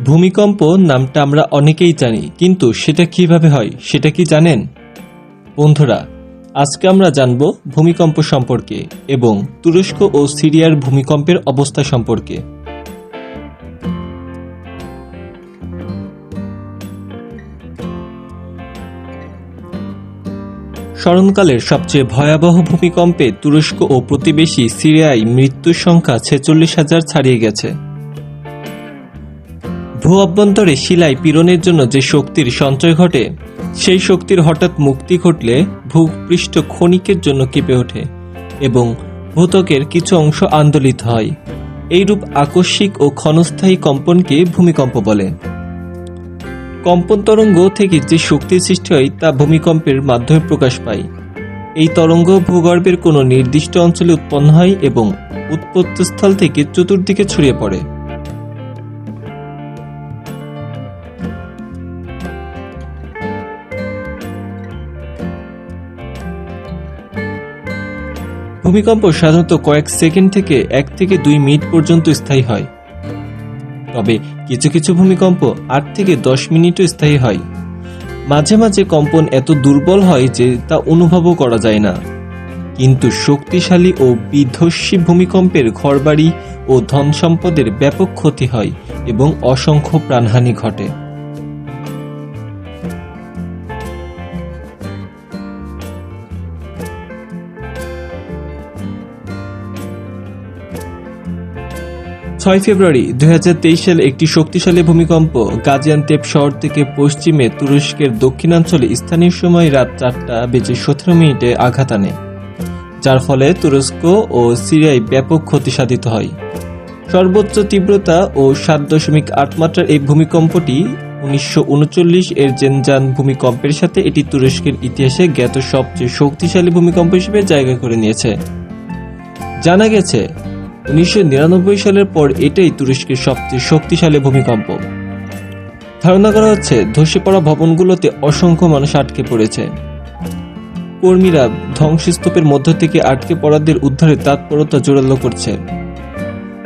ভূমিকম্প নামটা আমরা অনেকেই জানি, কিন্তু সেটা কিভাবে হয় সেটা কি জানেন? বন্ধুরা, আজকে আমরা জানব ভূমিকম্প সম্পর্কে এবং তুরস্ক ও সিরিয়ার ভূমিকম্পের অবস্থা সম্পর্কে। স্মরণকালের সবচেয়ে ভয়াবহ ভূমিকম্পে তুরস্ক ও প্রতিবেশী সিরিয়ায় মৃত্যুর সংখ্যা 46,000 ছাড়িয়ে গেছে। ভূ অভ্যন্তরে শিলায় পীড়নের জন্য যে শক্তির সঞ্চয় ঘটে, সেই শক্তির হঠাৎ মুক্তি ঘটলে ভূপৃষ্ঠ ক্ষণিকের জন্য কেঁপে ওঠে এবং ভূত্বকের কিছু অংশ আন্দোলিত হয়। এইরূপ আকস্মিক ও ক্ষণস্থায়ী কম্পনকে ভূমিকম্প বলে। কম্পন তরঙ্গ থেকে যে শক্তির সৃষ্টি হয় তা ভূমিকম্পের মাধ্যমে প্রকাশ পায়। এই তরঙ্গ ভূগর্ভের কোনো নির্দিষ্ট অঞ্চলে উৎপন্ন হয় এবং উৎপত্তিস্থল থেকে চতুর্দিকে ছড়িয়ে পড়ে। ভূমিকম্প সাধারণত কয়েক সেকেন্ড থেকে 1 থেকে 2 মিনিট পর্যন্ত স্থায়ী হয়, তবে কিছু কিছু ভূমিকম্প 8 থেকে 10 মিনিটও স্থায়ী হয়। মাঝে মাঝে কম্পন এত দুর্বল হয় যে তা অনুভবও করা যায় না, কিন্তু শক্তিশালী ও বিধ্বংসী ভূমিকম্পের ঘরবাড়ি ও ধন সম্পদের ব্যাপক ক্ষতি হয় এবং অসংখ্য প্রাণহানি ঘটে। ফেব্রুয়ারি 2023 সালে একটি শক্তিশালী ভূমিকম্প গাজিয়ান্তেপ শহর থেকে পশ্চিমে তুরস্কের দক্ষিণাঞ্চলে স্থানীয় সময় রাত 4:17 আঘাত আনে, যার ফলে তুরস্ক ও সিরিয়ায় ব্যাপক ক্ষতি সাধিত হয়। সর্বোচ্চ তীব্রতা ও 7.8 মাত্রার এই ভূমিকম্পটি 1939 এর জেনজান ভূমিকম্পের সাথে এটি তুরস্কের ইতিহাসে জ্ঞাত সবচেয়ে শক্তিশালী ভূমিকম্প হিসেবে জায়গা করে নিয়েছে। জানা গেছে 1999 সালের পর এটাই তুরস্কের সবচেয়ে শক্তিশালী ভূমিকম্প। ধারণা করা হচ্ছে ধসে পড়া ভবনগুলোতে অসংখ্য মানুষ আটকে পড়েছে। কর্মীরা ধ্বংসস্তূপের মধ্য থেকে আটকে পড়াদের উদ্ধারে তৎপরতা জোরালো করছে।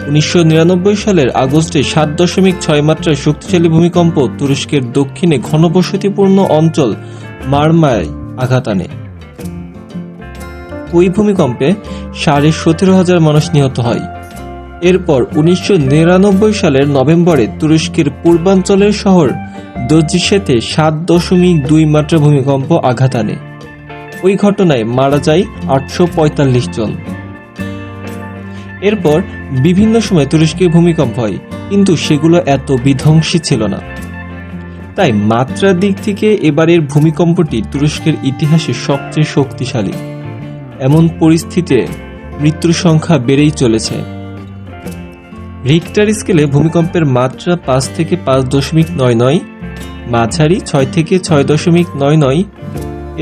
1999 সালের আগস্টে 7.6 মাত্রার শক্তিশালী ভূমিকম্প তুরস্কের দক্ষিণে ঘনবসতিপূর্ণ অঞ্চল মারমায় আঘাত আনে। ওই ভূমিকম্পে 17,500 মানুষ নিহত হয়। এরপর 1999 সালের নভেম্বরে তুরস্কের পূর্বাঞ্চলের শহর দজিশেতে 7.2 মাত্রা ভূমিকম্প আঘাত আনে। ওই ঘটনায় মারা যায় 845 জন। এরপর বিভিন্ন সময় তুরস্কে ভূমিকম্প হয়, কিন্তু সেগুলো এত বিধ্বংসী ছিল না। তাই মাত্রার দিক থেকে এবারের ভূমিকম্পটি তুরস্কের ইতিহাসে সবচেয়ে শক্তিশালী। এমন পরিস্থিতিতে মৃত্যুর সংখ্যা বেড়েই চলেছে। রিক্টার স্কেলে ভূমিকম্পের মাত্রা 5 থেকে 5.99, মাঝারি 6 থেকে 6.99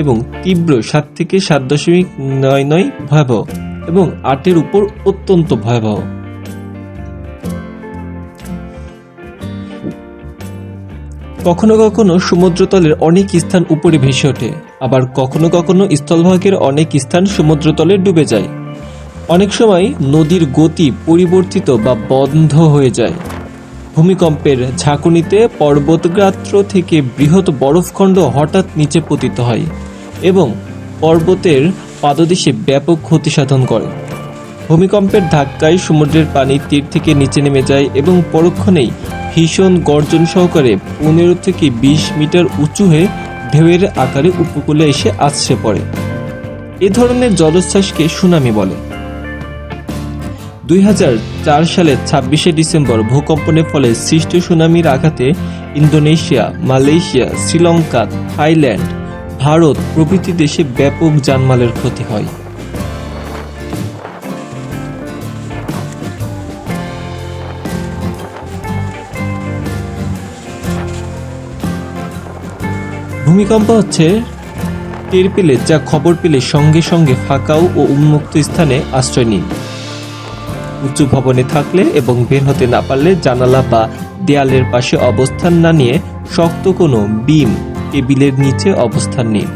এবং তীব্র 7 থেকে 7.99 ভয়াবহ এবং 8-এর উপর অত্যন্ত ভয়াবহ। কখনো কখনো সমুদ্রতলের অনেক স্থান উপরে ভেসে ওঠে, আবার কখনো কখনো স্থলভাগের অনেক স্থান সমুদ্রতলে ডুবে যায়। অনেক সময় নদীর গতি পরিবর্তিত বা বন্ধ হয়ে যায়। ভূমিকম্পের ঝাঁকুনিতে পর্বতগাত্র থেকে বৃহৎ বরফখণ্ড হঠাৎ নিচে পতিত হয় এবং পর্বতের পাদদেশে ব্যাপক ক্ষতি সাধন করে। ভূমিকম্পের ধাক্কায় সমুদ্রের পানি তীর থেকে নিচে নেমে যায় এবং পরক্ষণেই ভীষণ গর্জন সহকারে 15 থেকে 20 মিটার উঁচু হয়ে ঢেউয়ের আকারে উপকূলে এসে আছড়ে পড়ে। এ ধরনের জলোচ্ছ্বাসকে সুনামি বলে। 2004 সালের 26শে ডিসেম্বর ভূকম্পনের ফলে সৃষ্ট সুনামির আঘাতে Indonesia, Malaysia, Sri Lanka, Thailand, Bharat প্রভৃতি দেশে ব্যাপক জানমালের ক্ষতি হয়। ভূমিকম্প হচ্ছে টের পেলে যা খবর পেলে সঙ্গে সঙ্গে ফাঁকা ও উন্মুক্ত স্থানে আশ্রয় নিন। উঁচু ভবনে থাকলে এবং বের হতে না পারলে জানালা বা দেয়ালের পাশে অবস্থান না নিয়ে শক্ত কোনো বিম টেবিলের নিচে অবস্থান নিন।